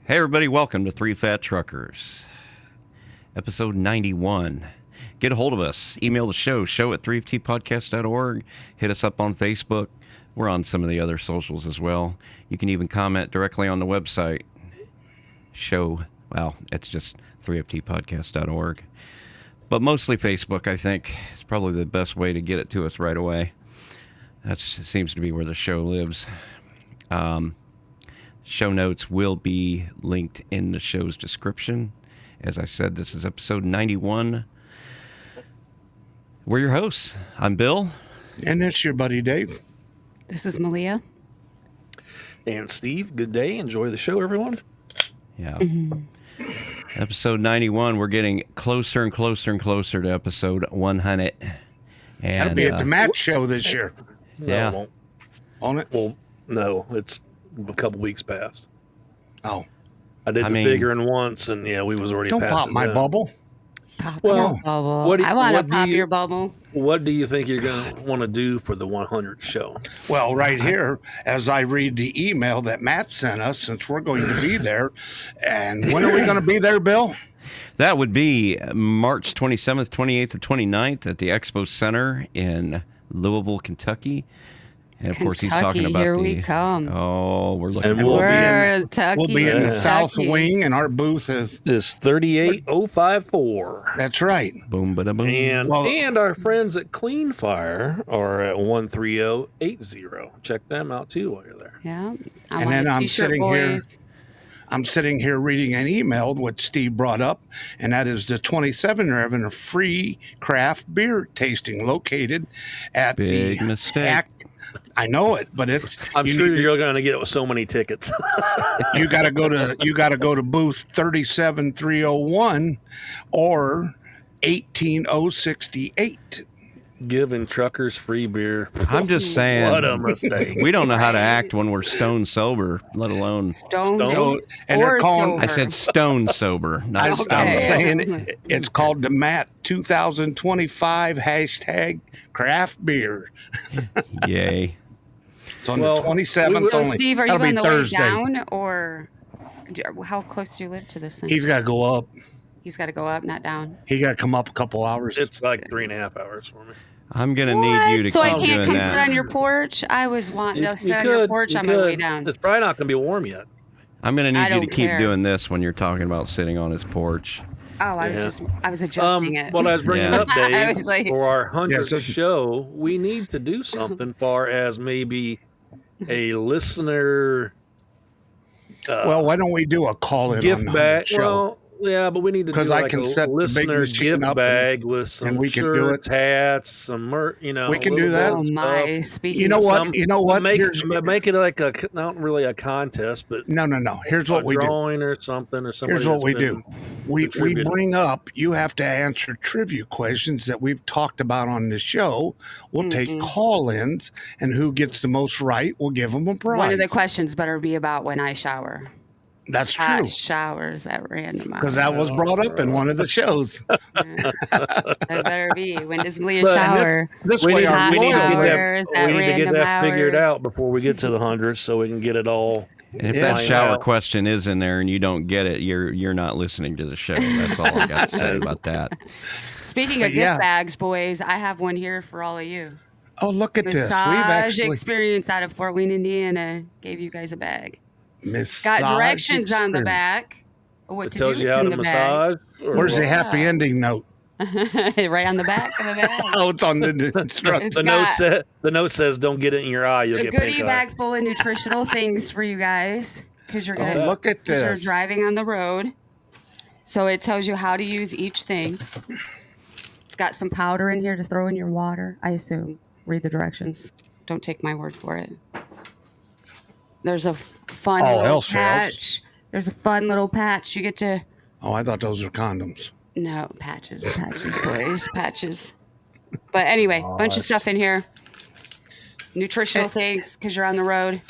Hey everybody, welcome to Three Fat Truckers, episode 91. Get a hold of us. Email the show at 3ftpodcast.org. Hit us up on Facebook. We're on some of the other socials as well. You can even comment directly on the website. It's just 3ftpodcast.org. But mostly Facebook, I think. It's probably the best way to get it to us right away. That seems to be where the show lives. Show notes will be linked in the show's description. As I said, this is episode 91. We're your hosts. I'm Bill. And it's your buddy Dave. This is Malia. And Steve, good day. Enjoy the show, everyone. Yeah. Episode 91, we're getting closer and closer and closer to episode 100. And That'll be at the match show this year. No, Yeah. it won't. On it? Well, no, it's a couple weeks past. Oh. I did the figuring once, and yeah, we was already Don't past pop it my then. bubble. Pop Well, your bubble. what do you- I want what to do pop you- your bubble. What do you think you're going to want to do for the 100th show? Well, right here, as I read the email that Matt sent us, since we're going to be there, and when are we going to be there, Bill? that would be March 27th, 28th, and 29th at the Expo Center in Louisville, Kentucky. And of course, he's talking about here we come. Oh, we're looking And at we'll be We're Kentucky. We'll be in the Yeah. South Kentucky. Wing, and our booth is, It's 38054. that's right. boom, bada boom. And our friends at Clean Fire are at 13080. Check them out too while you're there. Yeah. And then I'm sitting here. I'm sitting here reading an email, which Steve brought up, and that is the 27. They're having a free craft beer tasting located at Big the mistake. I know it, but it's. I'm you sure need to- you're going to get it with so many tickets. you got to go to booth 37301 or 18068. Giving truckers free beer. I'm just saying, What a mistake. we don't know how to act when we're stone sober, let alone. Stone. Stone. And they're or calling- sober. I said stone sober, not I'm stone. Okay. saying it's called the Matt 2025 #craft beer. Yay. It's on Well, the 27th So, only. Steve, are you That'll on be the Thursday. way down, or how close do you live to this thing? He's got to go up. He's got to go up, not down. He got to come up a couple hours. It's like 3.5 hours for me. I'm going to need you to So I keep can't doing come that. sit on your porch? I was wanting to You sit on your could, porch you on my way could. down. It's probably not going to be warm yet. I'm going to I need you to don't keep care. doing this when you're talking about sitting on his porch. Oh, Yeah. I was adjusting it. What I was bringing Yeah. up, Dave, I was like- for our 100th Yeah, so- show, we need to do something far as maybe a listener well, why don't we do a call in gift on bag. the show? Well, yeah, but we need to do 'Cause I like can a set the big listener machine gift up bag with some we can do shirts, hats, some We can do little that. bit Oh of my! stuff. Speaking You know of what? You know what? Make, Here's- make it like a not really a contest, but No. Here's what a we do. drawing or something or something. Here's what we do. We contributed. bring up, you have to answer trivia questions that we've talked about on the show. We'll take call-ins, and who gets the most right, we'll give them a prize. one of the questions better be about when I shower. That's true. Hot showers at random Because hours. that was brought up in one of the shows. That better be. When does Malia But- shower? This We way, need, our we need to get loyal- Showers that, at we need to get random that figured hours. out before we get to the 100th, so we can get it all. And if Yeah. that shower Out. question is in there and you don't get it, you're not listening to the show. That's all I got to say about that. Speaking of gift Yeah. bags, boys, I have one here for all of you. Oh, look at this. We've Massage actually Experience out of Fort Wayne, Indiana, gave you guys a bag. massage Got directions on the experience. back. of What It to tells do you how in to the massage. or Where's the what? happy ending note? bag. Right on the back of the bag. Oh, it's on the instructions. The got- note says, "Don't get it in your eye. You'll A get goodie pink eye." bag full of nutritional things for you guys because you're Oh, gonna look at 'cause you're this. driving on the road. So it tells you how to use each thing. It's got some powder in here to throw in your water, I assume. Read the directions. Don't take my word for it. There's a fun All little else fails. patch. There's a fun little patch. You get to Oh, I thought those were condoms. no patches, boys, patches. But anyway, bunch of stuff in here. Nutritional things because you're on the road.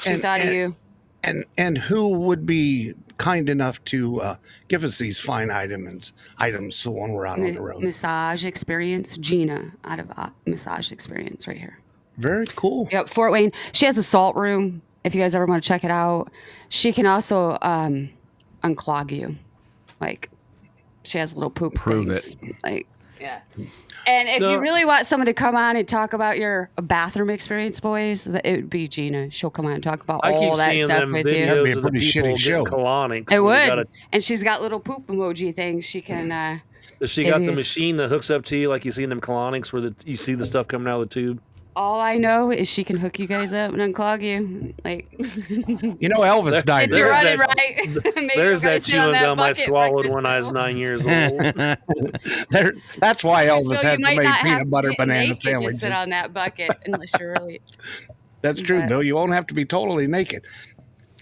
She And- thought of and- you. And who would be kind enough to give us these fine items so when we're out on the road? Massage Experience, Gina, out of Massage Experience right here. Very cool. Yep, Fort Wayne. She has a salt room if you guys ever want to check it out, she can also unclog you. Like, she has little poop Prove things. it. Like, yeah. And if you really want someone to come on and talk about your bathroom experience, boys, it would be Gina. She'll come on and talk about all that stuff with you. That'd be Videos a of the pretty people shitty show. getting colonics. It when they would. got And she's got little poop emoji things. She can. Does she got the machine that hooks up to you like you see in them colonics where you see the stuff coming out of the tube? All I know is she can hook you guys up and unclog you. Like, You know, Elvis died. you're There's running that- right. Maybe There's you that guys sit on chewing gum I bucket swallowed breakfast when I was now. 9 years old. That's why Elvis So had you so might many not have peanut to butter get banana naked to sandwiches. sit on that bucket unless you're really. That's true, but- Bill. You won't have to be totally naked.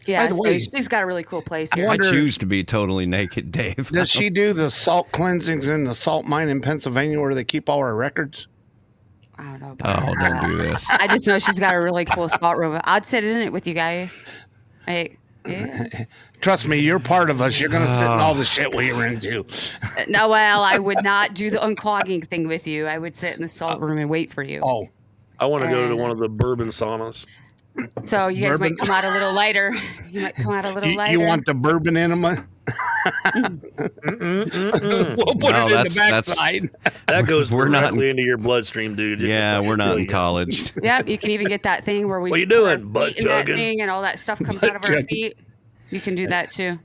Yeah, the so way- she's got a really cool place I here. I wonder- choose to be totally naked, Dave. Does she do the salt cleansings in the salt mine in Pennsylvania where they keep all our records? I don't know. About Oh, that. don't do this. I just know she's got a really cool spot room. I'd sit in it with you guys. Like, yeah. Trust me, you're part of us. You're going to sit in all the shit we are into. No, well, I would not do the unclogging thing with you. I would sit in the salt room and wait for you. Oh, I want to go to one of the bourbon saunas. So you guys might Bourbons? come out a little lighter. You might come out a little lighter. you want the bourbon enema? We'll put No, it in the that's- backside. That goes We're not- directly into your bloodstream, dude. Yeah, we're not in college. Yep, you can even get that thing where we. What you put our doing, butt feet in that chugging? thing and all that stuff comes out of our chugging. feet. You can do that too.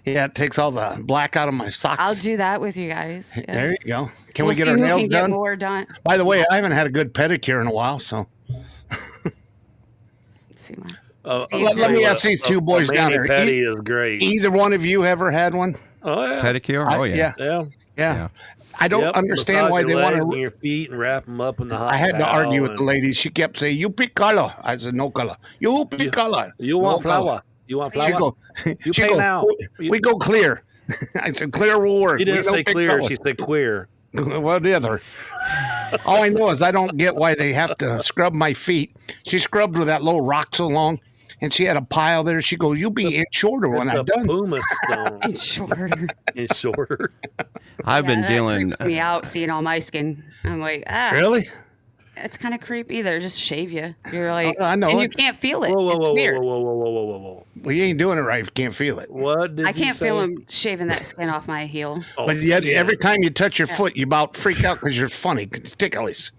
Yeah, it takes all the black out of my socks. I'll do that with you guys. Yeah. There you go. Can We'll we get see our who nails can get done? more done. By the way, I haven't had a good pedicure in a while, so Let's see my. let me ask these two boys down there. Petty is great. Either one of you ever had one? Oh yeah. Pedicure? Oh, yeah. Yeah. Yeah. I don't Yep, understand massage why your they want legs and to. your feet and wrap them up in the hot I had to towel argue with the and- lady. She kept saying, "You pick color." I said, "No color." You pick color. You want No color." flour? You want She flour? go. You she pay go. now. We go clear. I said, "Clear will work." She didn't We don't say pick clear. color. She said queer. Well, the other. All I know is I don't get why they have to scrub my feet. She scrubbed with that little rock so long, and she had a pile there. She goes, "You be inch shorter when It's I'm a done." Puma stone. It's shorter. It's shorter. I've been that dealing. creeps me out seeing all my skin. I'm like, Really? it's kind of creepy. They just shave you. You're like, I know and it. you can't feel it. Whoa, whoa, it's whoa, weird. whoa, whoa, whoa, whoa, whoa, whoa. Well, you ain't doing it right if you can't feel it. What did I you can't say? feel him shaving that skin off my heel. Oh, But yet, yeah. every time you touch your foot, you about freak out because you're funny. It's ticklish.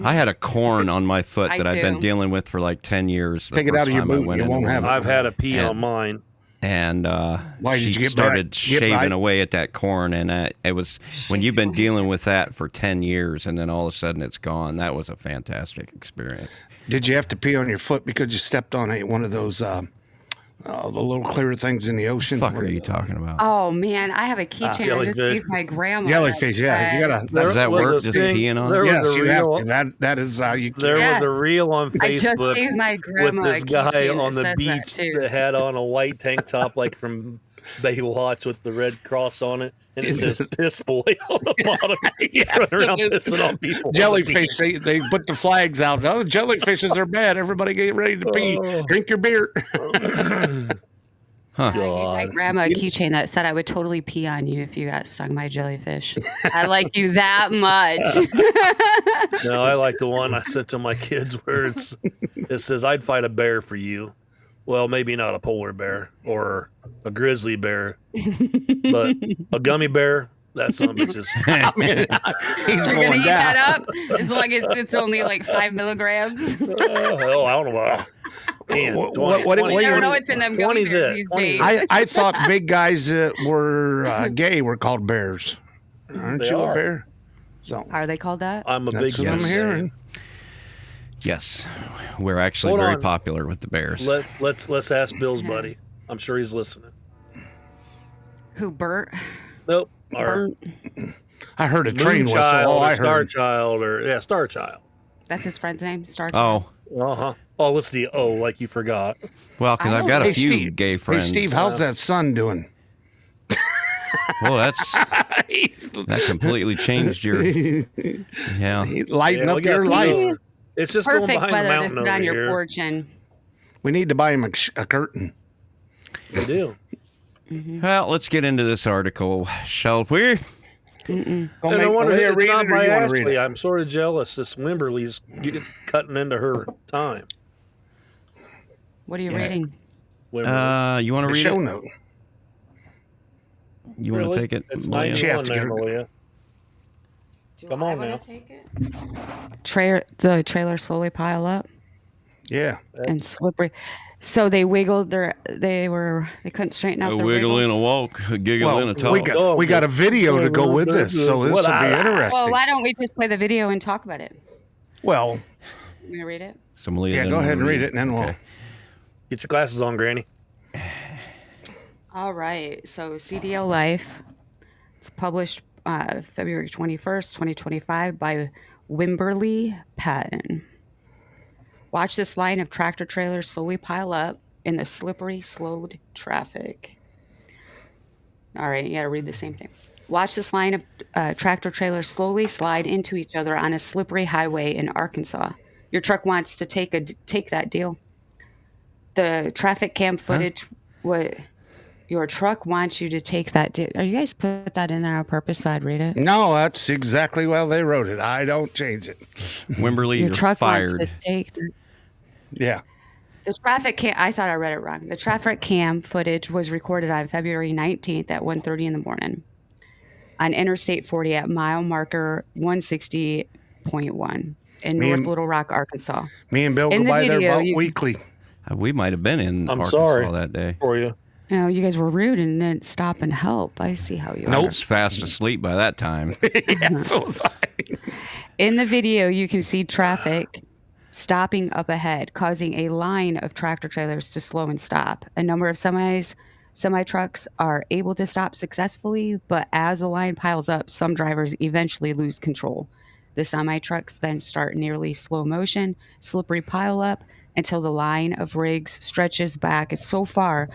I had a corn on my foot I that I've been do. dealing with for like 10 years. the Take it first out of your time I boot, went you into won't one. have it. I've had a pee And- on mine. And Why did she you get started back? Get shaving right? away at that corn, and it was when you've been dealing with that for 10 years, and then all of a sudden it's gone. That was a fantastic experience. Did you have to pee on your foot because you stepped on one of those the little clear things in the ocean? Fuck are you talking about? Oh man, I have a keychain. I just Jellyfish. gave my grandma. Jellyfish, yeah. You gotta. Does that was work? a Just thing- peeing on there it? was Yes, a you have reel- to. That is how you. There was Yeah. a reel on I just Facebook gave my with grandma this a guy keychain on that the says beach that too. that had on a white tank top like from Baywatch with the red cross on it, and it says "Piss Boy" on the bottom. He's running around pissing on people. on the Jellyfish, beach. they put the flags out. Oh, jellyfishes are bad. Everybody get ready to pee. Oh. Drink your beer. I gave my God. grandma a keychain that said I would totally pee on you if you got stung by jellyfish. I like you that much. No, I like the one I sent to my kids where it says I'd fight a bear for you. Well, maybe not a polar bear or a grizzly bear, but a gummy bear. That son of a bitch is. He's You're gonna going eat down. that up as long as it's only like 5 milligrams. Hell, I don't know. 10, What- 20, what- 20. You never you- know what's in them gummy 20's bears it. these 20's days. I thought big guys that were gay were called bears. Aren't They you are. a bear? So Are they called that? I'm a big that's what I'm Yes. hearing. Yes, we're actually Hold very on. popular with the Bears. Let's ask Bill's buddy. I'm sure he's listening. Who, Bert? Nope. Or Bert? I heard a train whistle. Moonchild Oh, or I Star heard. Child or Star Child. That's his friend's name? Star Oh, Uh-huh. Oh, listen to you. Oh, like you forgot. well, because I've got a Hey, few Steve. gay Hey, friends. Steve, how's that sun doing? Well, that completely changed your. Yeah. He's lighting Yeah, up we got your some life. over- It's just going Perfect behind the weather to mountain sit over on your here. porch and We need to buy him a curtain. We do. Well, let's get into this article, shall we? Go And I make wonder Malia if it's read not it, or by you want to read Ashley. it? I'm sort of jealous. This Wimberly's cutting into her time. What are you reading? You want to The read show it? note. You want to take it? It's Malia? She has 91 to get there, her- Malia. Come on wanna now. take it? The trailer slowly pile up Yeah. and slippery. So they wiggled they couldn't straighten out A their wiggle wiggle. in a walk, a giggle Well, in a talk. we got a video to go with this, so this will be Well, interesting. why don't we just play the video and talk about it? Well, You want to read it? So Malia yeah, doesn't go ahead and wanna read it, and then we'll. Get your glasses on, Granny. All right. So CDLLife. It's published February 21st, 2025 by Wimberly Patton. Watch this line of tractor trailers slowly pile up in the slippery, slowed traffic. All right, you got to read the same thing. Watch this line of tractor trailers slowly slide into each other on a slippery highway in Arkansas. Your truck wants to take that deal. The traffic cam footage. What? Your truck wants you to take that deal. Are you guys put that in there on purpose so I'd read it? No, that's exactly how they wrote it. I don't change it. Wimberly, Your you're truck fired. wants to take. Yeah. The traffic cam. I thought I read it wrong. The traffic cam footage was recorded on February 19th at 1:30 in the morning on Interstate 40 at mile marker 160.1 in North Little Rock, Arkansas. Me and Bill In go the by there video, about you- weekly. We might have been in I'm Arkansas sorry that day. for you. You guys were rude and didn't stop and help. I see how you I are. was fast asleep by that time. Yeah, so was I. In the video, you can see traffic stopping up ahead, causing a line of tractor trailers to slow and stop. A number of semi-trucks are able to stop successfully, but as the line piles up, some drivers eventually lose control. The semi-trucks then start nearly slow motion, slippery pile up until the line of rigs stretches back so far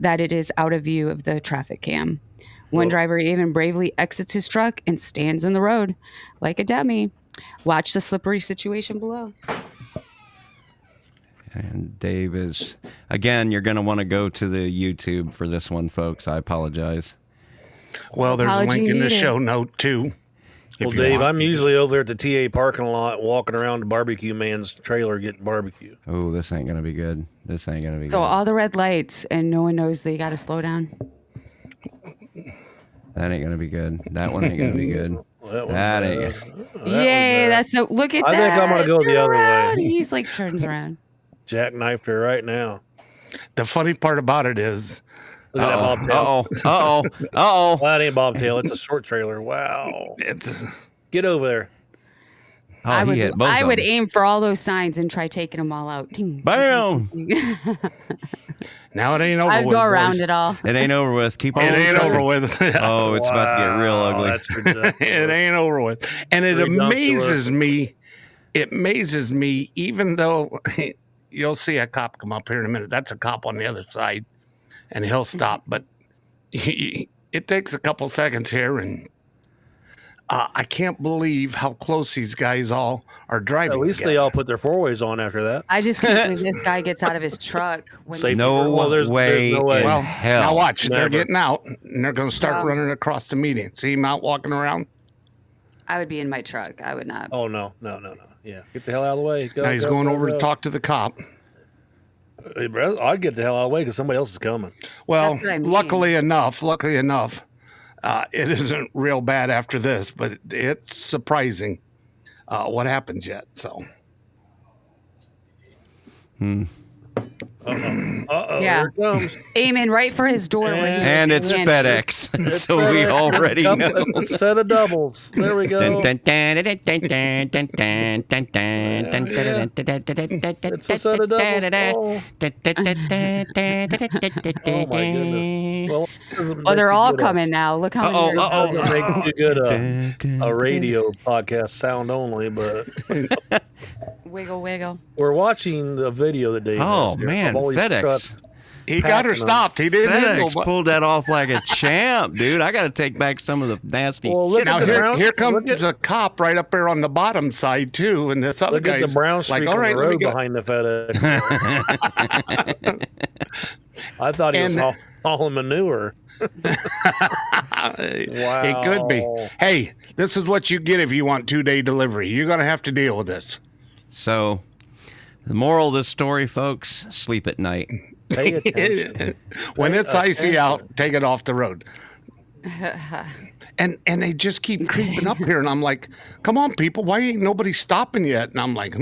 that it is out of view of the traffic cam. One driver even bravely exits his truck and stands in the road like a dummy. Watch the slippery situation below. And Dave is, again, you're going to want to go to the YouTube for this one, folks. I apologize. Well, there's a Apology link in the needed. show note, too. Well, Dave, I'm usually over there at the TA parking lot walking around the barbecue man's trailer getting barbecue. Oh, this ain't going to be good. This ain't going to be So good. all the red lights and no one knows they got to slow down. That ain't going to be good. That one ain't going to be good. Well, That ain't. Yay, that's so, look at I that. think I'm gonna go the Turn other way. around. He's like turns around. jackknifed her right now. The funny part about it is, Look at that bobtail. Uh-oh. Well, that ain't bobtail. It's a short trailer. Wow. it's Get over there. I he hit both I of would them. aim for all those signs and try taking them all out. Ting. Bam! now it ain't over I'd with. go around boys. it all. It ain't over with. Keep on. It ain't trucking. over with. Oh, it's about to get real Wow, ugly. That's ridiculous. It ain't over with. And it amazes me. It amazes me, even though you'll see a cop come up here in a minute. That's a cop on the other side, and he'll stop. But it takes a couple seconds here, and I can't believe how close these guys all are driving. At least they together. all put their four ways on after that. I just can't believe this guy gets out of his truck. When Safety No Well, there's way no way. in Well, hell. now watch. They're Never. getting out, and they're going to start Yeah. running across the median. See him out walking around? I would be in my truck. I would not. Oh, no. Yeah. Get the hell out of the way. Go, Now he's go, going go, over go. to talk to the cop. Hey, bro, I'd get the hell out of the way because somebody else is coming. Well, That's what I mean. luckily enough, it isn't real bad after this, but it's surprising what happens yet. So Uh-oh. Yeah. Here it comes. Aiming right for his door. where he And was it's standing. FedEx. It's So we FedEx. already It's know. a set of doubles. There we go. It's It's a set of doubles. Oh, my goodness. Well, Oh, they're all coming now. Look how many. Uh-oh. are- Makes you good a radio podcast sound only, but Wiggle, wiggle. we're watching the video that Dave Oh, has here man, of all these FedEx. trucks. he got her Passing them. stopped. He didn't hit FedEx nobody. pulled that off like a champ, dude. I got to take back some of the nasty Well, look shit. Now at the here, brown- here look comes at- a cop right up there on the bottom side too, and this other Look at guy's the brown streak like, "All on right, the let me road get." behind the FedEx. I thought he was And- hauling manure. It could be. Wow. Hey, this is what you get if you want 2-day delivery. You're gonna have to deal with this. So The moral of this story, folks, sleep at night. Pay attention. When it's icy out, take it off the road. And they just keep creeping up here, and I'm like, come on, people, why ain't nobody stopping yet? And I'm like,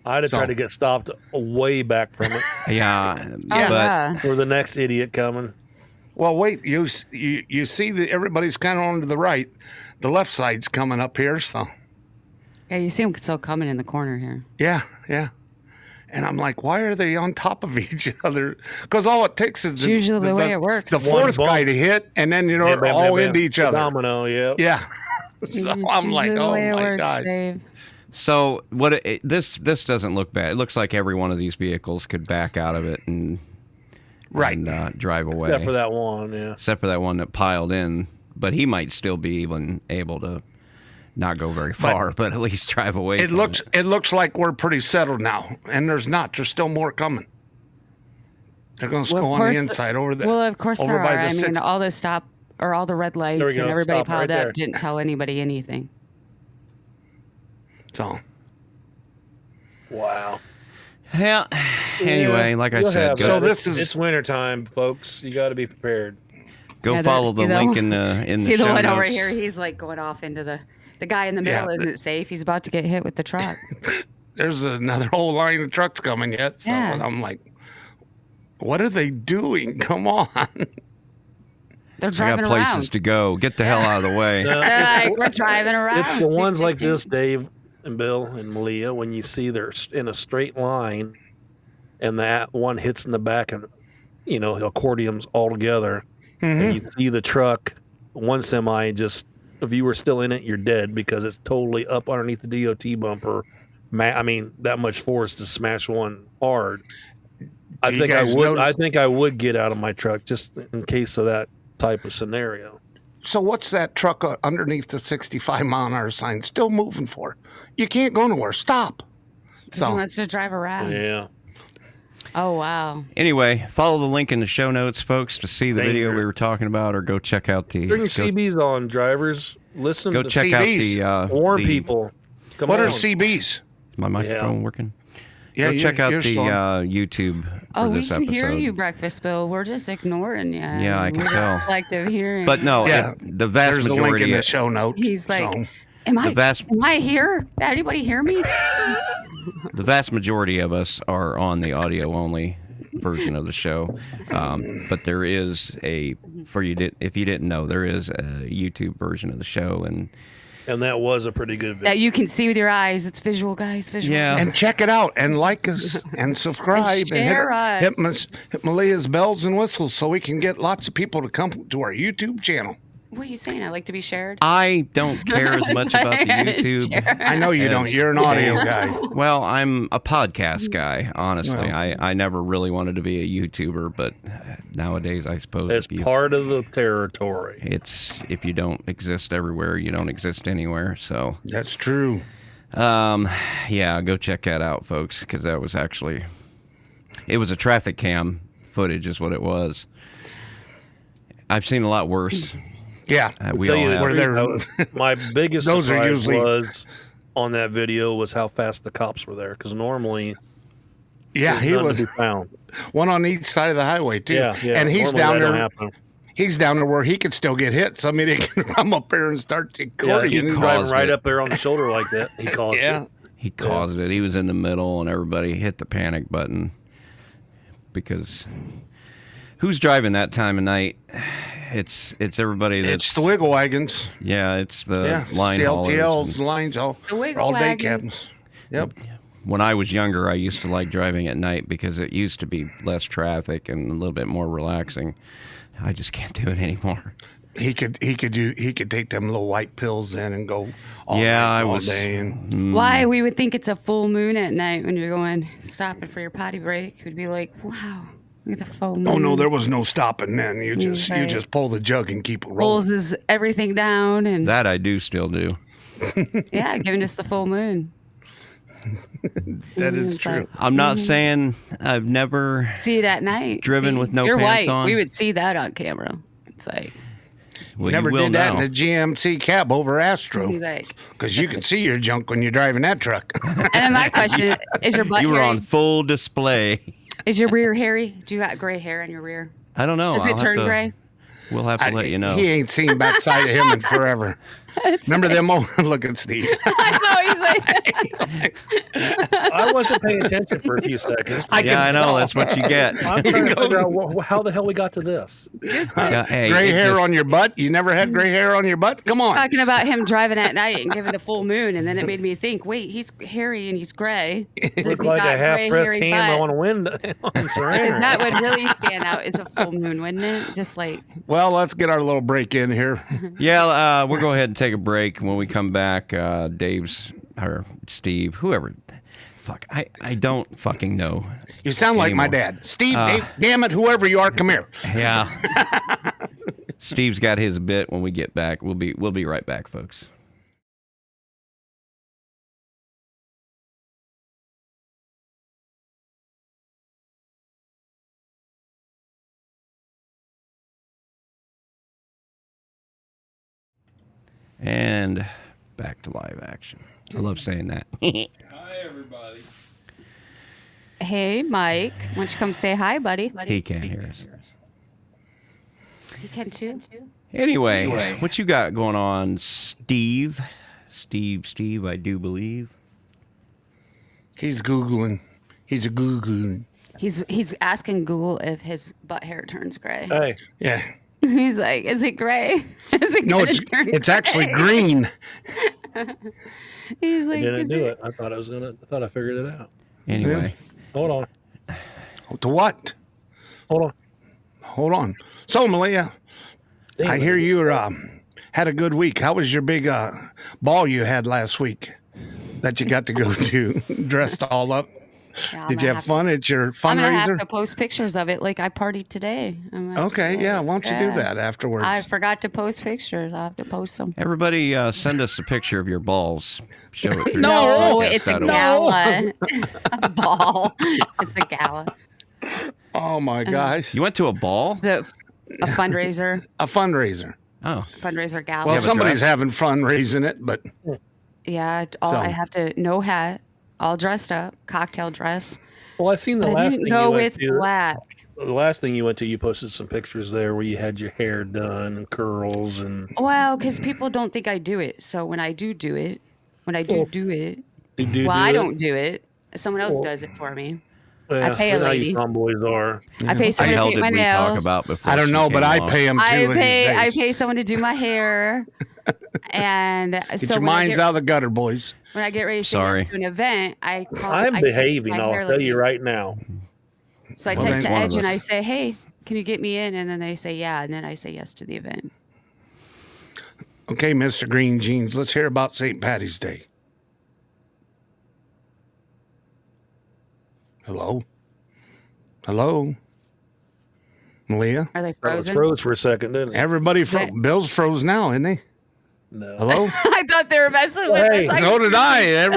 I'd have tried to get stopped way back from it. Yeah, yeah. Or the next idiot coming. Well, wait, you see that everybody's kind of on to the right. The left side's coming up here, so. Yeah, you see them still coming in the corner here. Yeah. And I'm like, why are they on top of each other? Because all it takes is usually the way it works. The fourth guy to hit, and then they're all into each other. Domino, yeah. Yeah. So I'm like, oh my gosh. Dave. So this doesn't look bad. It looks like every one of these vehicles could back out of it and drive away. Except for that one, yeah. Except for that one that piled in, but he might still be even able to not go very far, but at least drive away. It looks like we're pretty settled now, and there's not. There's still more coming. They're going to go on the inside over there. Well, of course there are. I mean, all the red lights and everybody piled up didn't tell anybody anything. So. Wow. Yeah. Anyway, like I said, it's wintertime, folks. You got to be prepared. Go follow the link in the show notes. See the one over here? He's like going off into the guy in the middle isn't safe. He's about to get hit with the truck. There's another whole line of trucks coming yet. So and I'm like, what are they doing? Come on. They're driving around. I got places to go. Get the hell out of the way. We're driving around. It's the ones like this, Dave and Bill and Malia, when you see they're in a straight line and that one hits in the back and, accordions all together. Mm-hmm. And you see the truck, one semi just, if you were still in it, you're dead because it's totally up underneath the DOT bumper. That much force to smash one hard. I think I would get out of my truck just in case of that type of scenario. So what's that truck underneath the 65 mile an hour sign still moving for? You can't go nowhere. Stop. So he wants to drive around. Yeah. Oh, wow. Anyway, follow the link in the show notes, folks, to see the video we were talking about, or go check out the... Bring your CBs on, drivers. Listen to check CBs. Out the... Warn people. What are CBs? Is my microphone working? Yeah, go check out the YouTube for this episode. We can hear you, Breakfast Bill. We're just ignoring you. Yeah, I can tell. Selective hearing. But no, the vast majority... There's a link in the show notes. He's like... Am I here? Anybody hear me? The vast majority of us are on the audio-only version of the show, but there is if you didn't know, there is a YouTube version of the show, and that was a pretty good video. That you can see with your eyes. It's visual, guys. Visual. Yeah, and check it out, and like us, and subscribe, and hit Malia's bells and whistles, so we can get lots of people to come to our YouTube channel. What are you saying? I like to be shared. I don't care as much about the YouTube. I know you don't. You're an audio guy. Well, I'm a podcast guy, honestly. I never really wanted to be a YouTuber, but nowadays I suppose it's part of the territory. It's if you don't exist everywhere, you don't exist anywhere. So that's true. Yeah, go check that out, folks, because that was it was a traffic cam footage, is what it was. I've seen a lot worse. Yeah, we all have. My biggest surprise was on that video was how fast the cops were there, because normally, he was found. One on each side of the highway too. Yeah. And he's down there. He's down there where he could still get hit. Somebody can come up there and start to he's driving right up there on the shoulder like that. He caused it. He caused it. He was in the middle, and everybody hit the panic button because. Who's driving that time of night? It's everybody that's... It's the wiggle wagons. Yeah, it's the line CLTLs, lines, all day cabins. Yep. When I was younger, I used to like driving at night because it used to be less traffic and a little bit more relaxing. I just can't do it anymore. He could take them little white pills in and go all day. And... Why we would think it's a full moon at night when you're going stopping for your potty break. We'd be like, wow. Look at the full moon. Oh no, there was no stopping then. You just pull the jug and keep it rolling. Pulls everything down, and that I do still do. Yeah, giving us the full moon. That is true. I'm not saying I've never see it at night. Driven with no pants white. on. We would see that on camera. It's like Well, Never you will did that now. in a GMC cab over He's Astro. like, Because you can see your junk when you're driving that truck. and then my question is your butt You were hairy? on full display. Is your rear hairy? Do you got gray hair on your rear? I don't know. Does it turn gray? We'll have to let you know. He ain't seen backside of him in forever. Remember them old look at Steve. I know, he's like, I wasn't paying attention for a few seconds. I Yeah, I know. That's what you get. I'm trying to figure out how the hell we got to this. Yeah, hey, Gray it hair just- on your butt? You never had gray hair on your butt? Come on. talking about him driving at night and giving the full moon, and then it made me think, wait, he's hairy and he's gray. Does Look he like got a half gray, pressed hairy ham butt? on a window. On Because ceramic. that would really stand out as a full moon, wouldn't it? Just like, Well, let's get our little break in here. Yeah, we'll go ahead and take a break. When we come back, Dave's or Steve, whoever. Fuck, I don't fucking know. You sound like my Anymore. dad. Steve, damn it, whoever you are, come here. Yeah. Steve's got his bit when we get back. We'll be right back, folks. And back to live action. I love saying that. Hi, everybody. hey, Mike, why don't you come say hi, buddy? He can't hear us. He can too. Anyway, what you got going on, Steve? Steve, I do believe. He's Googling. He's a Googling. He's asking Google if his butt hair turns gray. Hey, Yeah. He's like, is it gray? Is it No, gonna it's turn it's actually gray? green. He's I like, didn't is do it. I thought I thought I figured it out. Anyway, Hold on. To what? Hold on. Hold on. So, Malia, Damn I it. hear you had a good week. How was your big ball you had last week that you got to go to, dressed all up? Yeah, I'm Did you gonna have fun at your I'm gonna have fundraiser? to post pictures of it like I partied today. I'm gonna have to Okay, do yeah. it. Why don't you do Yeah. that afterwards? I forgot to post pictures. I'll have to post them. everybody send us a picture of your balls. Show it through No, it's a podcast.org. gala ball. It's a gala. Oh my gosh. You went to a ball? It's a fundraiser, A fundraiser. Oh, fundraiser gala. Well, have a somebody's dress? having fun raising it, but Yeah, I have to no hat, all dressed up, cocktail dress. Well, I seen the But I last didn't thing go you went with to. black. The last thing you went to, you posted some pictures there where you had your hair done and curls and. Well, because people don't think I do it. So when I do it, do it. You I it? don't do it. Someone else Well, does it for me. Yeah, pay a you know how lady. you tomboys are. I pay what the someone to hell paint did my we talk nails. about before? I don't she know, but came I along? pay them too. I pay someone to do my hair. And Get so your when I minds get, out of the gutter, boys. when I get ready to say Sorry. yes to an event, I call. I'm I text behaving. my I'll hair tell lady. you right now. So I Well, text that's the one of Edge and us. I say, "Hey, can you get me in?" And then they say, "Yeah," and then I say yes to the event. Okay, Mr. Green Jeans, let's hear about St. Patty's Day. Hello? Hello? Malia? Are they That was frozen? froze for a second, didn't it? Everybody Okay. Bill's froze now, isn't he? No. Hello? I thought they were messing with Hey, us. So did I.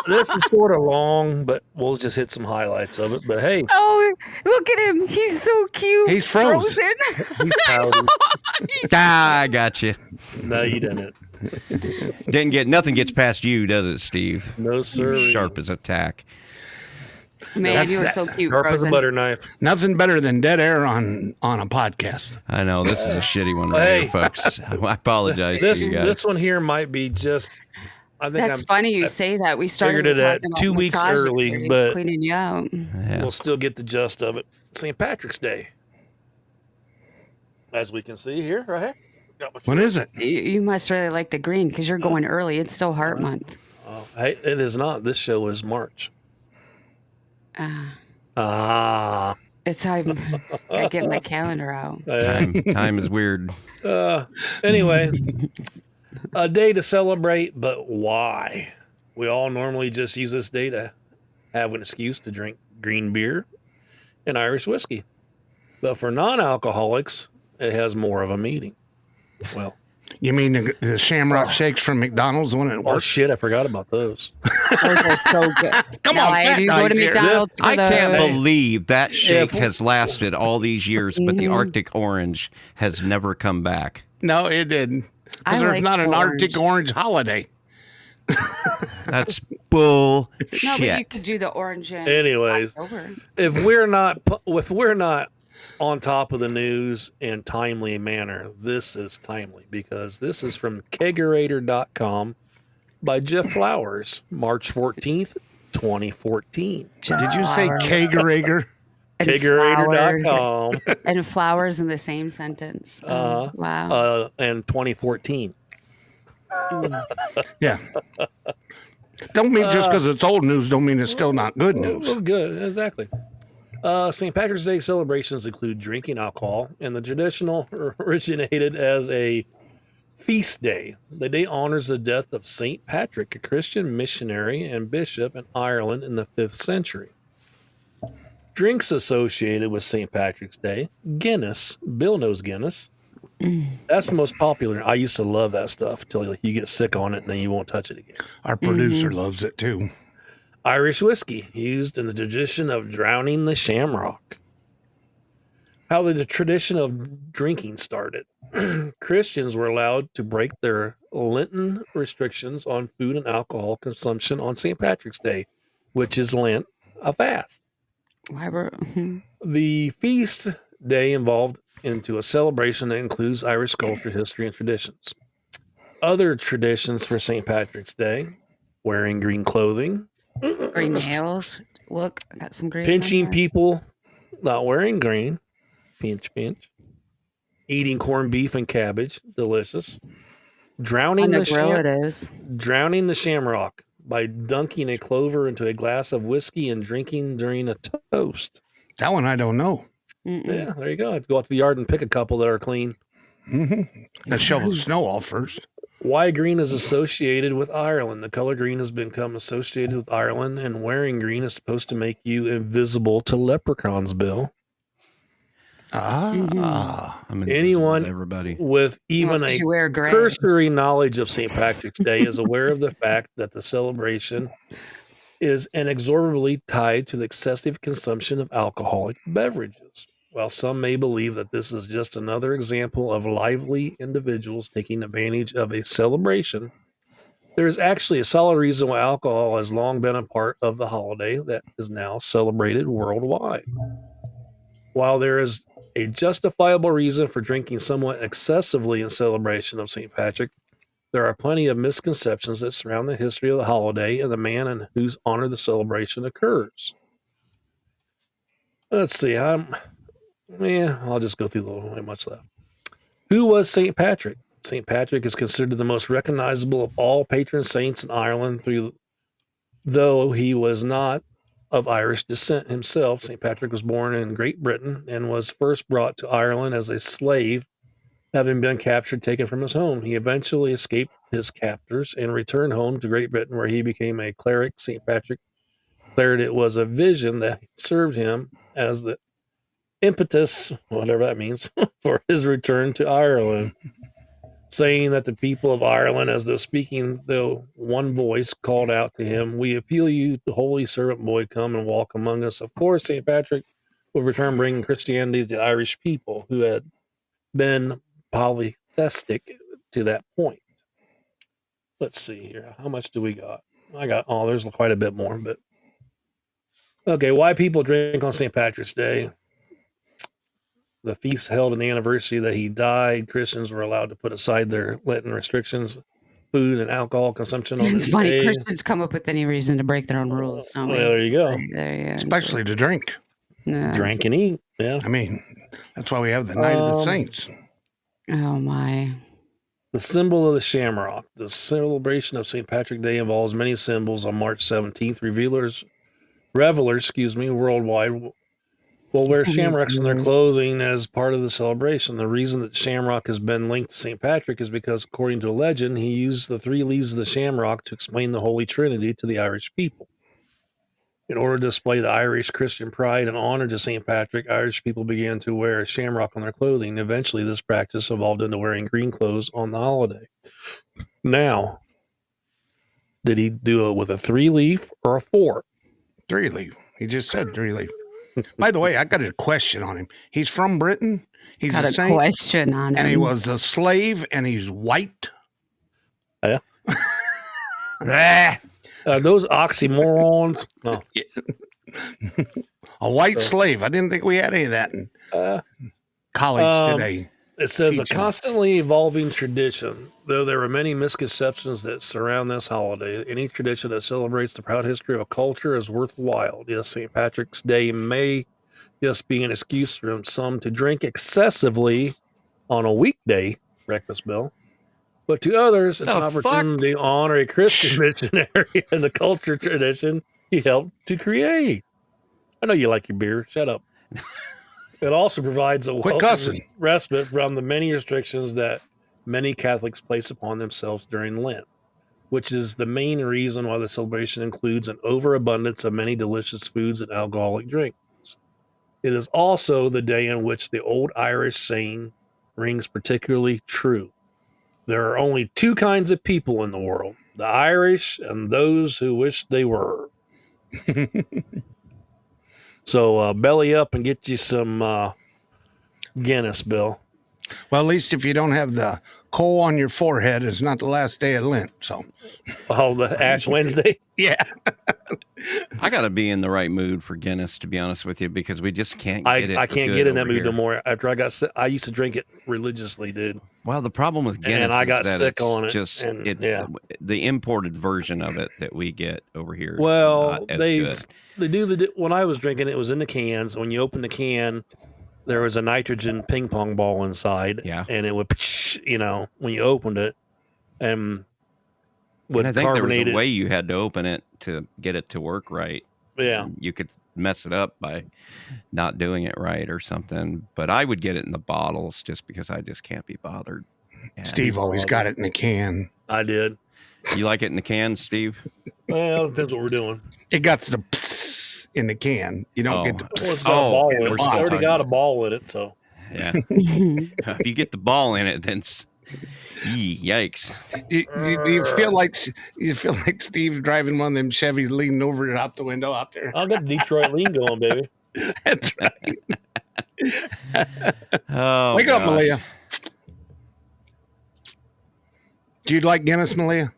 This is sort of long, but we'll just hit some highlights of it. But hey, Oh, look at him! He's so cute. He's froze. he's pouty. I got you. No, you didn't. Nothing gets past you, does it, Steve? No, sir. Sharp as a tack. Man, you were so cute, Sharp as a frozen. butter knife. Nothing better than dead air on a podcast. I know this is a shitty one right Hey. here, folks. I apologize This to you guys. this one here might be just. I think That's funny you say that. We started figured it at talking about 2 weeks massage early, experience, but- cleaning you out. Yeah. we'll still get the gist of it. St. Patrick's Day, as we can see here, right here. Got my What is it? You must really like the green because you're going early. It's still Heart Month. Hey, it is not. This show is March. It's time. I get my calendar out. Time is weird. Anyway, a day to celebrate, but why? We all normally just use this day to have an excuse to drink green beer and Irish whiskey. But for non-alcoholics, it has more of a meaning. Well, You mean the Shamrock Shakes from McDonald's, the one that oh works? shit, I forgot about those. Those are so good. Come Now, on, I fat do go to guys here. McDonald's. For I can't those. believe that shake If- has lasted all these years, but the Arctic Orange has never come back. No, it didn't. I Because there's like not an orange. Arctic orange holiday. That's bullshit. No, but you could do the orange in Anyways, October. if we're not on top of the news in timely manner, this is timely because this is from kegerator.com by Jeff Flowers, March 14th, 2014. Did you say kegerator? And Kegerator.com. And flowers in the same sentence. Wow. And 2014. Yeah. Don't mean just because it's old news, don't mean it's still not good news. Oh, good, exactly. St. Patrick's Day celebrations include drinking alcohol, and the traditional originated as a feast day. The day honors the death of St. Patrick, a Christian missionary and bishop in Ireland in the 5th century. Drinks associated with St. Patrick's Day, Guinness. Bill knows Guinness. That's the most popular. I used to love that stuff till you get sick on it and then you won't touch it again. Our producer loves it too. Irish whiskey, used in the tradition of drowning the shamrock. How the tradition of drinking started. Christians were allowed to break their Lenten restrictions on food and alcohol consumption on St. Patrick's Day, which is Lent, a fast. The feast day involved into a celebration that includes Irish culture, history, and traditions. Other traditions for St. Patrick's Day: wearing green clothing, Green nails. Look, I got some green. pinching people not wearing green, pinch, eating corned beef and cabbage, delicious. Drowning the shamrock by dunking a clover into a glass of whiskey and drinking during a toast. That one I don't know. Yeah, there you go. I have to go out to the yard and pick a couple that are clean. Let's shovel the snow off first. Why green is associated with Ireland. The color green has become associated with Ireland, and wearing green is supposed to make you invisible to leprechauns, Bill. Anyone with everybody with even a cursory knowledge of St. Patrick's Day is aware of the fact that the celebration is inexorably tied to the excessive consumption of alcoholic beverages. While some may believe that this is just another example of lively individuals taking advantage of a celebration, there is actually a solid reason why alcohol has long been a part of the holiday that is now celebrated worldwide. While there is a justifiable reason for drinking somewhat excessively in celebration of St. Patrick, there are plenty of misconceptions that surround the history of the holiday and the man in whose honor the celebration occurs. Let's see. I'll just go through the little much left. Who was St. Patrick? St. Patrick is considered the most recognizable of all patron saints in Ireland, though he was not of Irish descent himself. St. Patrick was born in Great Britain and was first brought to Ireland as a slave, having been captured, taken from his home. He eventually escaped his captors and returned home to Great Britain, where he became a cleric. St. Patrick declared it was a vision that served him as the impetus, whatever that means, for his return to Ireland, saying that the people of Ireland, as though speaking though one voice, called out to him, "We appeal you, the holy servant boy, come and walk among us." Of course, St. Patrick would return bringing Christianity to the Irish people, who had been polytheistic to that point. Let's see here. How much do we got? There's quite a bit more, but okay. Why people drink on St. Patrick's Day? The feast held on the anniversary that he died. Christians were allowed to put aside their Lenten restrictions, food and alcohol consumption on It's this funny. day. Christians come up with any reason to break their own rules. Well, there you go. Especially to drink. Drink and eat. Yeah. I mean, that's why we have the Night of the Saints. Oh, my. The symbol of the shamrock. The celebration of St. Patrick's Day involves many symbols. On March 17th, revelers, worldwide will wear shamrocks in their clothing as part of the celebration. The reason that shamrock has been linked to St. Patrick is because, according to a legend, he used the 3 leaves of the shamrock to explain the Holy Trinity to the Irish people. In order to display the Irish Christian pride and honor to St. Patrick, Irish people began to wear a shamrock on their clothing. Eventually, this practice evolved into wearing green clothes on the holiday. Now, did he do it with a 3-leaf or a 4? 3-leaf. He just said 3-leaf. By the way, I got a question on him. He's from Britain. He's Got a a saint, question on and he him. was a slave, and he's white. Yeah. Those oxymorons. No. A white slave. I didn't think we had any of that in college today. It says Teaching. a constantly evolving tradition. Though there are many misconceptions that surround this holiday, any tradition that celebrates the proud history of a culture is worthwhile. Yes, St. Patrick's Day may just be an excuse for some to drink excessively on a weekday, breakfast bill. But to others, it's an opportunity to honor a Christian missionary and the culture tradition he helped to create. I know you like your beer. Shut up. It also provides a welcome respite from the many restrictions that many Catholics place upon themselves during Lent, which is the main reason why the celebration includes an overabundance of many delicious foods and alcoholic drinks. It is also the day in which the old Irish saying rings particularly true. There are only two kinds of people in the world, the Irish and those who wish they were. So belly up and get you some Guinness, Bill. Well, at least if you don't have the coal on your forehead, it's not the last day of Lent. So, the Ash Wednesday. Yeah. I got to be in the right mood for Guinness, to be honest with you, because we just can't get it. I can't get in that mood no more. After I got sick, I used to drink it religiously, dude. Well, the problem with Guinness and I got is that sick it's on it. just the imported version of it that we get over here. Well, is they do when I was drinking, it was in the cans. When you open the can, there was a nitrogen ping pong ball inside. Yeah, and it would, when you opened it, and I think there was a way you had to open it to get it to work right. Yeah, you could mess it up by not doing it right or something. But I would get it in the bottles just because I just can't be bothered. And Steve always got it in a can. I did. You like it in the can, Steve? Well, it depends what we're doing. It got the psst in the can. You don't get the psst. I already got a ball in it, so. Yeah. If you get the ball in it, then yikes. You feel like Steve driving one of them Chevys, leaning over it out the window out there. I got the Detroit lean going, baby. That's right. Wake up, Malia. Do you like Guinness, Malia?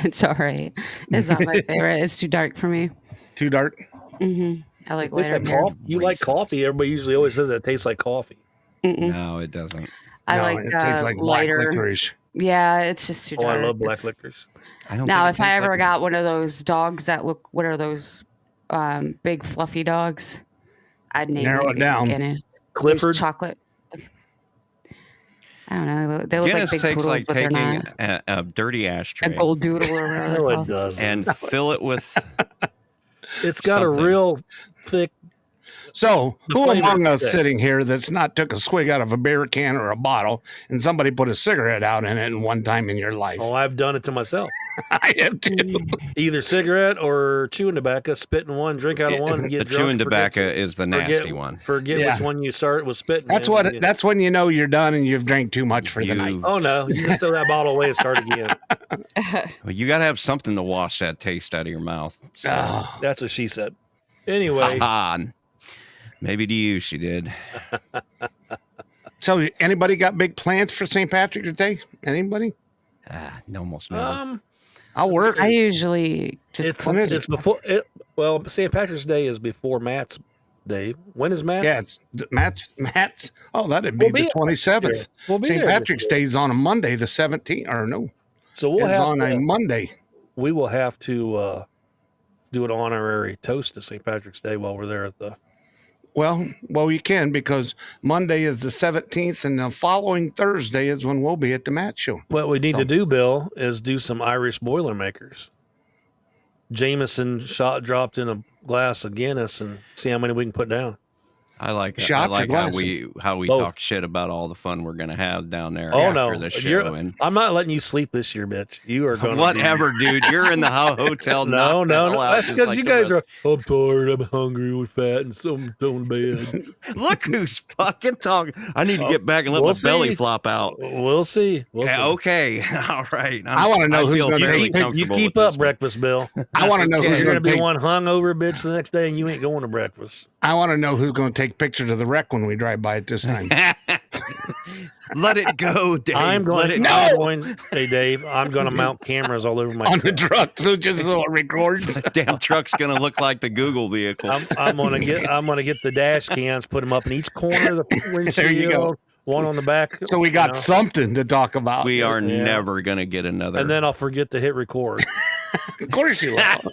It's all right. It's not my favorite. It's too dark for me. Too dark? Mm-hmm. I like lighter beer. You like coffee. Everybody usually always says it tastes like coffee. Mm-mm. No, it doesn't. I it tastes like lighter. black licorice. Yeah, it's just too dark. I love black licorice. Now, if I ever got one of those dogs that look, what are those big fluffy dogs? I'd narrow it down. Guinness. Clifford chocolate. I don't know. They look Guinness like big takes poodles, like but they're taking not. a dirty ashtray, A gold doodle or whatever. No, it doesn't. and fill it with. It's got a real thick. So, who among us sitting here that's not took a swig out of a beer can or a bottle and somebody put a cigarette out in it one time in your life? Oh, I've done it to myself. I have too. Either cigarette or chewing tobacco, spit in one, drink out of one, and get the drunk. Chewing tobacco is the nasty one. Forget which one you start with spitting. That's when you know you're done and you've drank too much for the night. Oh no, you just throw that bottle away and start again. Well, you got to have something to wash that taste out of your mouth. So. That's what she said. Anyway. Maybe to you, she did. So, anybody got big plans for St. Patrick's Day? Anybody? Almost no. I'll work. I usually just. It's before. Well, St. Patrick's Day is before Matt's Day. When is Matt's? Yeah, it's Matt's. Oh, that'd be the 27th. St. Patrick's Day is on a Monday, the 17th, or no? So we'll have on a Monday. We will have to do an honorary toast to St. Patrick's Day while we're there at the. Well, you can, because Monday is the 17th, and the following Thursday is when we'll be at the Matt Show. What we need to do, Bill, is do some Irish Boilermakers. Jameson dropped in a glass of Guinness and see how many we can put down. I like how we talk shit about all the fun we're gonna have down there after the show. I'm not letting you sleep this year, bitch. You are going whatever, dude. You're in the hotel. No. That's because you guys are. I'm tired. I'm hungry. We're fat, and so I'm going to bed. Look who's fucking talking. I need to get back and let my belly flop out. We'll see. Okay. All right. I want to know who's going to take. You keep up breakfast, Bill. I want to know who's going to be one hungover bitch the next day, and you ain't going to breakfast. I want to know who's going to take pictures of the wreck when we drive by it this time. Let it go, Dave. I'm Let it going. go. Hey, Dave, I'm going to mount cameras all over my on the truck. truck, so just so it records. Damn truck's gonna look like the Google vehicle. I'm gonna get the dash cams, put them up in each corner of the windshield. There you go. One on the back. So we got something to talk about. We are never gonna get another. And then I'll forget to hit record. Of course you will.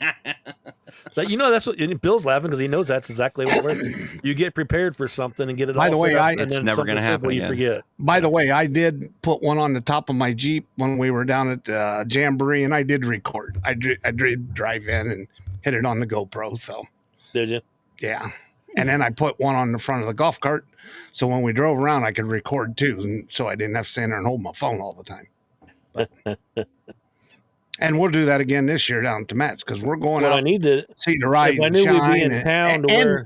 But that's what and Bill's laughing because he knows that's exactly what works. You get prepared for something and get it. By the way, and it's then never going to happen. You forget. By the way, I did put one on the top of my Jeep when we were down at Jamboree, and I did record. I did drive in and hit it on the GoPro. So did you? Yeah. And then I put one on the front of the golf cart, so when we drove around, I could record too, and so I didn't have to stand there and hold my phone all the time. But, and we'll do that again this year down to Matt's because we're going out. I need to see the ride. If I knew we'd be in town to where.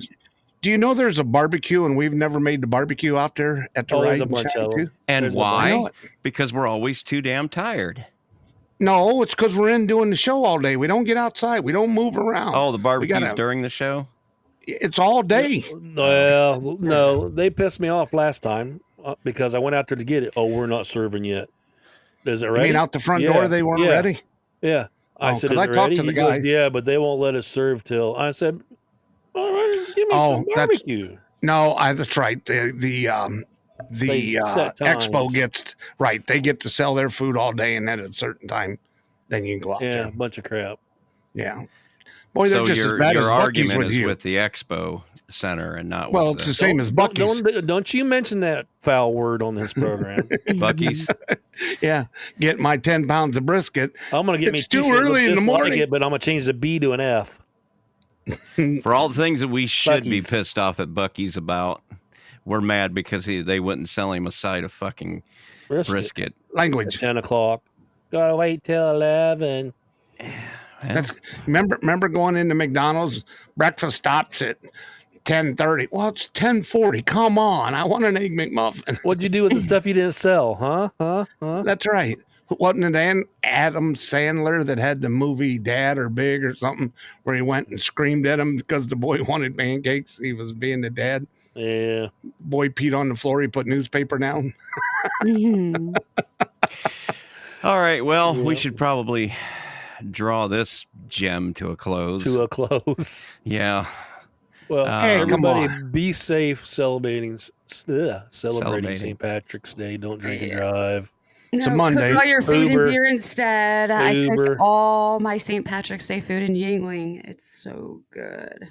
Do you know there's a barbecue and we've never made the barbecue out there at the ride? There's a bunch of them. And why? Because we're always too damn tired. No, it's because we're in doing the show all day. We don't get outside. We don't move around. Oh, the barbecue's during the show? It's all day. Well, no, they pissed me off last time because I went out there to get it. Oh, we're not serving yet. Is it ready? You mean out the front door they weren't ready? Yeah. I said, is it ready? He goes, yeah, but they won't let us serve till. I said, all right, give me some barbecue. That's right. The expo gets right. They get to sell their food all day, and then at a certain time, then you can go out there. Yeah, a bunch of crap. Yeah. Boy, they're so just as bad your as argument with is you. with the expo center and not well, with it's the same as Buc-ee's. Don't you mention that foul word on this program. Buc-ee's. Yeah, get my 10 pounds of brisket. I'm gonna get it's too early in the morning, but I'm gonna change the B to an F. For all the things that we should be pissed off at Buc-ee's about, we're mad because they wouldn't sell him a side of fucking brisket. Language. At 10 o'clock. Gotta wait till 11. That's remember going into McDonald's, breakfast stops at 10:30. Well, it's 10:40. Come on, I want an Egg McMuffin. What'd you do with the stuff you didn't sell? Huh? That's right. Wasn't it Adam Sandler that had the movie Dad or Big or something where he went and screamed at him because the boy wanted pancakes? He was being the dad. Yeah. Boy peed on the floor. He put newspaper down. All right. Well, we should probably draw this gem to a close. Yeah. Well, hey, everybody be safe celebrating St. Patrick's Day. Don't drink and drive. It's a Monday. Cook all your food Uber. and beer instead. I cook all my St. Patrick's Day food in Yingling. It's so good.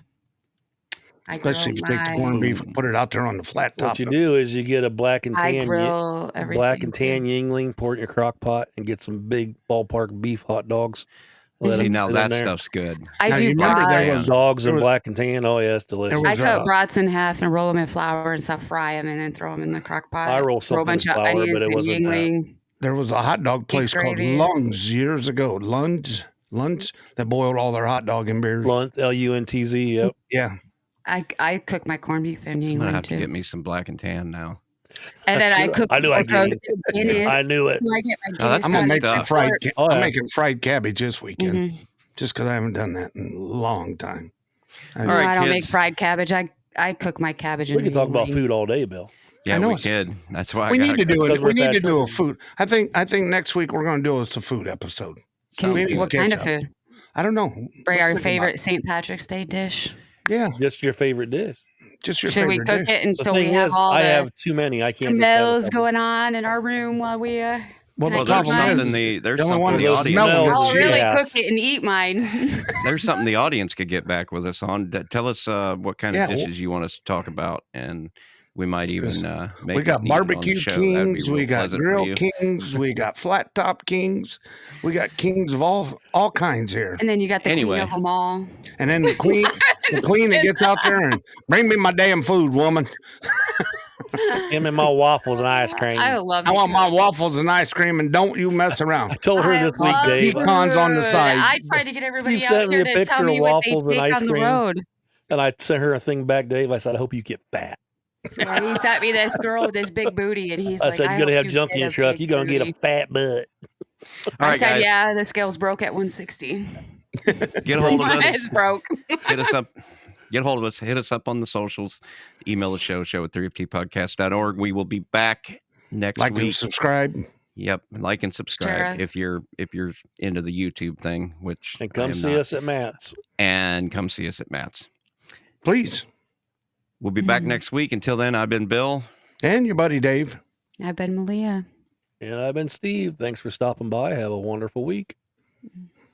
Especially if you take the corned beef and put it out there on the flat top. What you do is you get a black and tan. I grill everything. Black and tan Yingling, pour it in your crock pot, and get some big ballpark beef hot dogs. See, now that stuff's good. I do dogs and black and tan. Oh, yeah, it's delicious. I cut brats in half and roll them in flour and stuff, fry them, and then throw them in the crock pot. I roll something in flour, but it wasn't that. There was a hot dog place called Lunds years ago. Lunds that boiled all their hot dog in beers. Luntz, Luntz, yep. Yeah. I cook my corned beef in Yingling I'm gonna have too. to get me some black and tan now. And then I cook. I knew it. I knew it. I'm gonna make some fried. I'm making fried cabbage this weekend, just because I haven't done that in a long time. All right, I don't make fried cabbage. I cook my cabbage. We can talk about food all day, Bill. Yeah, we could. That's why we need to do it. We need to do a food. I think next week we're going to do a food episode. What kind of food? I don't know. Bring our favorite St. Patrick's Day dish. Yeah, just your favorite dish. Just your Should favorite we cook dish. it and so we have all I the have too many. I can't. smells going on in our room while we. Well, there's something the audience. I'll really cook it and eat mine. There's something the audience could get back with us on. Tell us what kind of dishes you want us to talk about, and we might even make. We got barbecue kings, we got grill kings, we got flat top kings, we got kings of all kinds here. And then you got the queen of them all. And then the queen that gets out there and bring me my damn food, woman. Give me my waffles and ice cream. I love it. I want my waffles and ice cream, and don't you mess around. I told her this week, Dave. Keep cons on the side. I tried to get everybody out here to tell me what they take on the road. And I sent her a thing back, Dave. I said, I hope you get fat. Yeah, he sent me this girl with this big booty, and he's like, I said, you're going to have junk in your truck. You're going to get a fat butt. I said, yeah, the scales broke at 160. Get a hold of us. It's broke. Hit us up. Get a hold of us. Hit us up on the socials. Email the show at 3ftpodcast.org. We will be back Next like week. and subscribe. Yep, like and Share subscribe us. if you're into the YouTube thing, which And I come am see not. us at Matt's. And come see us at Matt's. Please. We'll be back next week. Until then, I've been Bill. And your buddy Dave. I've been Malia. And I've been Steve. Thanks for stopping by. Have a wonderful week.